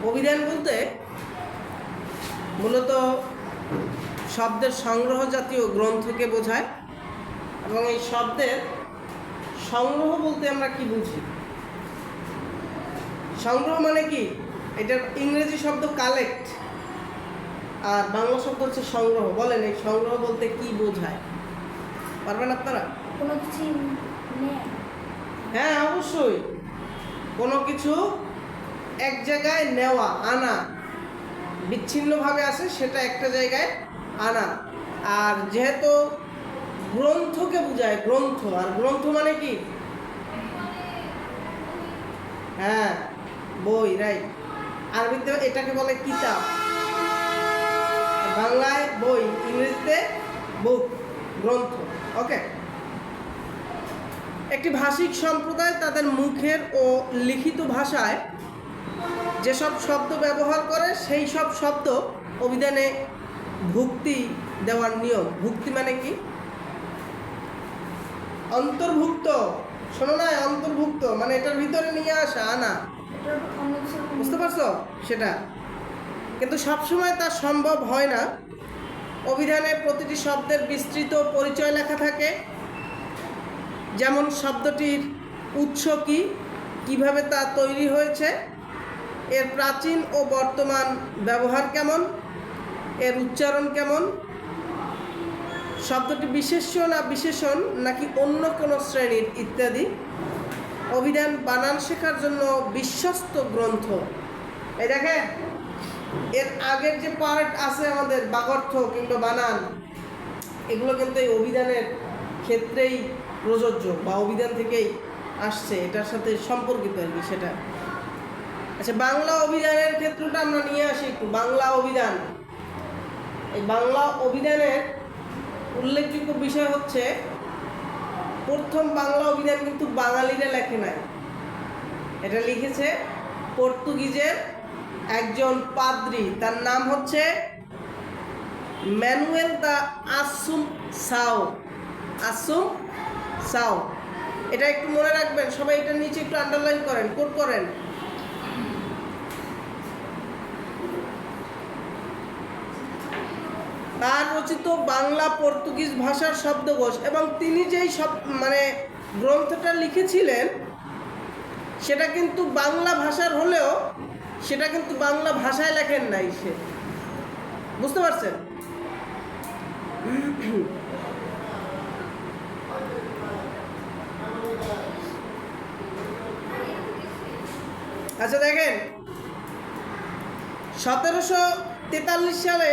অভিধান বলতে মূলত শব্দের সংগ্রহ জাতীয় গ্রন্থকে বোঝায় এবং এই শব্দের সংগ্রহ বলতে আমরা কি বুঝি? সংগ্রহ মানে কি? এটার ইংরেজি শব্দ কালেক্ট আর বাংলা শব্দ হচ্ছে সংগ্রহ। বলেন এই সংগ্রহ বলতে কি বোঝায়? পারবেন আপনারা? কোনো কিছু হ্যাঁ, অবশ্যই কোনো কিছু এক জায়গায় নেওয়া, আনা, বিচ্ছিন্নভাবে আছে সেটা একটা জায়গায় আনা। আর যেহেতু গ্রন্থকে বোঝায়, গ্রন্থ, আর গ্রন্থ মানে কি? হ্যাঁ, বই, রাইট। আরবিতে এটাকে বলে কিতাব, বাংলায় বই, ইংরেজিতে বুক, গ্রন্থ। ওকে। একটি ভাষিক সম্প্রদায় তাদের মুখের ও লিখিত ভাষায় যেসব শব্দ ব্যবহার করে সেই সব শব্দ অভিধানে ভুক্তি দেওয়ার নিয়ম। ভুক্তি মানে কি? অন্তর্ভুক্ত। শোনো না, অন্তর্ভুক্ত মানে এটার ভিতরে নিয়ে আসা, আনা। বুঝতে পারছো সেটা? কিন্তু সবসময় তা সম্ভব হয় না। অভিধানে প্রতিটি শব্দের বিস্তৃত পরিচয় লেখা থাকে, যেমন শব্দটির উৎস কি, কিভাবে তা তৈরি হয়েছে, এর প্রাচীন ও বর্তমান ব্যবহার কেমন, এর উচ্চারণ কেমন, শব্দটি বিশেষ্য না বিশেষণ নাকি অন্য কোনো শ্রেণীর ইত্যাদি। অভিধান বানান শেখার জন্য বিশ্বস্ত গ্রন্থ। এই দেখেন, এর আগের যে পার্ট আছে আমাদের বাগর্থ কিংবা বানান, এগুলো কিন্তু এই অভিধানের ক্ষেত্রেই প্রযোজ্য বা অভিধান থেকেই আসছে, এটার সাথে সম্পর্কিত আর কি সেটা। আচ্ছা, বাংলা অভিধানের ক্ষেত্রটা আমরা নিয়ে আসি একটু। বাংলা অভিধান, এই বাংলা অভিধানের উল্লেখযোগ্য বিষয় হচ্ছে প্রথম বাংলা অভিধান কিন্তু বাঙালিরা লেখে নাই, এটা লিখেছে পর্তুগিজের একজন পাদ্রী, তার নাম হচ্ছে ম্যানুয়েল দা আসুনসাও। আসুনসাও, এটা একটু মনে রাখবেন সবাই, এটার নিচে একটু আন্ডারলাইন করেন, কোড করেন। তার রচিত বাংলা পর্তুগিজ ভাষার শব্দকোষ, এবং তিনি যেই গ্রন্থটা লিখেছিলেন সেটা কিন্তু বাংলা ভাষার হলেও সেটা কিন্তু বাংলা ভাষায় লেখেন নাই সে। বুঝতে পারছেন? আচ্ছা দেখেন, 1743 সালে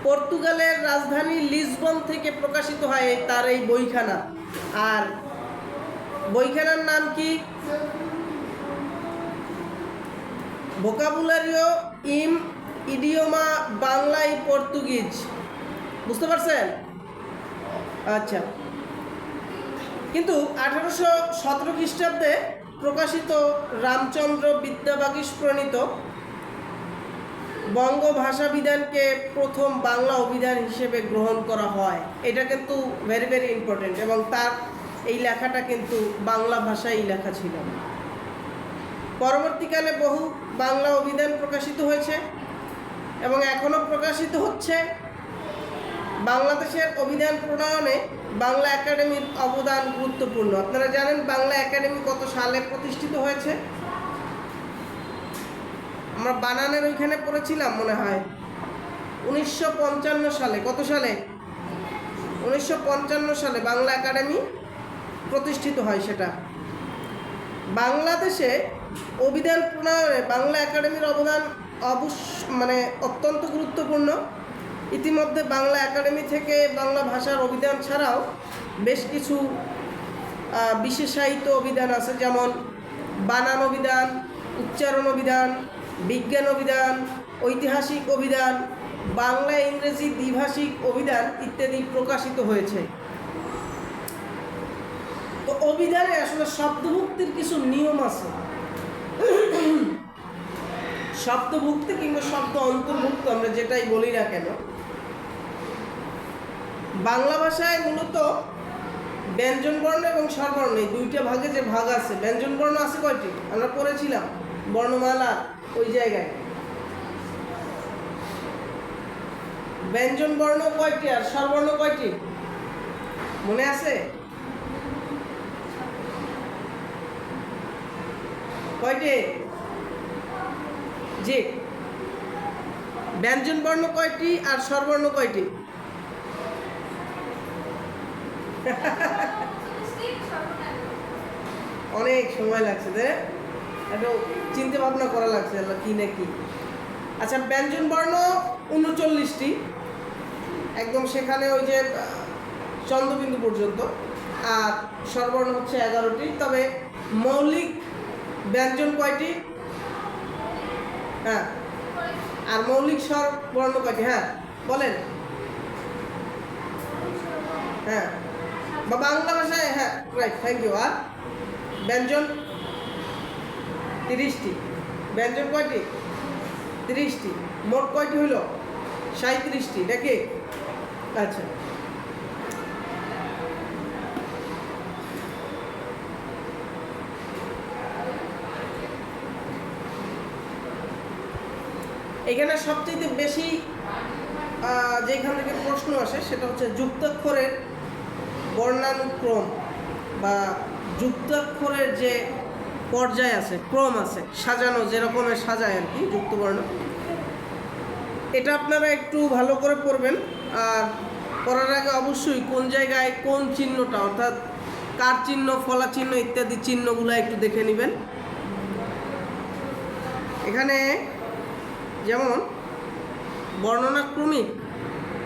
পর্তুগালের রাজধানী লিসবন থেকে প্রকাশিত হয় তার এই বইখানা। আর বইখানার নাম কি? ভোকাবুলারিও ইম ইডিওমা বাংলা ই পর্তুগিজ। বুঝতে পারছেন? আচ্ছা, কিন্তু 1817 খ্রিস্টাব্দে প্রকাশিত রামচন্দ্র বিদ্যাবাগীশ প্রণীত বঙ্গ ভাষা বিধানকে প্রথম বাংলা অভিধান হিসেবে গ্রহণ করা হয়। এটা কিন্তু ভেরি ভেরি ইম্পর্টেন্ট, এবং তার এই লেখাটা কিন্তু বাংলা ভাষায় লেখা ছিল। পরবর্তীকালে বহু বাংলা অভিধান প্রকাশিত হয়েছে এবং এখনও প্রকাশিত হচ্ছে। বাংলাদেশের অভিধান প্রণয়নে বাংলা একাডেমির অবদান গুরুত্বপূর্ণ। আপনারা জানেন বাংলা একাডেমি কত সালে প্রতিষ্ঠিত হয়েছে? আমরা বানানের ওইখানে পড়েছিলাম মনে হয় 1955 সালে। কত সালে? 1955 সালে বাংলা একাডেমি প্রতিষ্ঠিত হয়। সেটা বাংলাদেশে অভিধান প্রণয়নে বাংলা একাডেমির অবদান অত্যন্ত গুরুত্বপূর্ণ। ইতিমধ্যে বাংলা একাডেমি থেকে বাংলা ভাষার অভিধান ছাড়াও বেশ কিছু বিশেষায়িত অভিধান আছে, যেমন বানান অভিধান, উচ্চারণ অভিধান, বিজ্ঞান অভিধান, ঐতিহাসিক অভিধান, বাংলা ইংরেজি দ্বিভাষিক অভিধান ইত্যাদি প্রকাশিত হয়েছে। তো অভিধানে আসলে শব্দভুক্তির কিছু নিয়ম আছে। শব্দভুক্তি কিংবা শব্দ অন্তর্ভুক্ত আমরা যেটাই বলি না কেন, বাংলা ভাষায় মূলত ব্যঞ্জনবর্ণ এবং স্বরবর্ণ এই দুইটা ভাগে যে ভাগ আছে। ব্যঞ্জনবর্ণ আছে কয়টি? আমরা পড়েছিলাম বর্ণমালা ওই জায়গায় ব্যঞ্জন বর্ণ কয়টি আর স্বরবর্ণ কয়টি মনে আছে? কয়টি? জি, ব্যঞ্জন বর্ণ কয়টি আর স্বরবর্ণ কয়টি? অনেক সময় লাগছে, একটু চিন্তা ভাবনা করা লাগছে কি না কি। আচ্ছা, ব্যঞ্জন বর্ণ 39টি, একদম সেখানে ওই যে চন্দ্রবিন্দু পর্যন্ত, আর স্বরবর্ণ হচ্ছে 11টি। তবে মৌলিক ব্যঞ্জন কয়টি? হ্যাঁ, আর মৌলিক স্বর বর্ণ কয়টি? হ্যাঁ বলেন। হ্যাঁ, বা বাংলা ভাষায়, হ্যাঁ রাইট, থ্যাংক ইউ। আর ব্যঞ্জন 30টি। ব্যঞ্জন কয়টি? 30টি। মোট কয়টি হইল? 37টি নাকি? আচ্ছা, এখানে সবচেয়ে বেশি যেখান থেকে প্রশ্ন আসে সেটা হচ্ছে যুক্তাক্ষরের বর্ণানুক্রম বা যুক্তাক্ষরের যে পর্যায় আছে, ক্রম আছে, সাজানো যেরকমের সাজায় আর কি যুক্তবর্ণ। এটা আপনারা একটু ভালো করে পড়বেন। আর পড়ার আগে অবশ্যই কোন জায়গায় কোন চিহ্নটা, অর্থাৎ কার চিহ্ন, ফলা চিহ্ন ইত্যাদি চিহ্নগুলো একটু দেখে নেবেন। এখানে যেমন বর্ণনাক্রমিক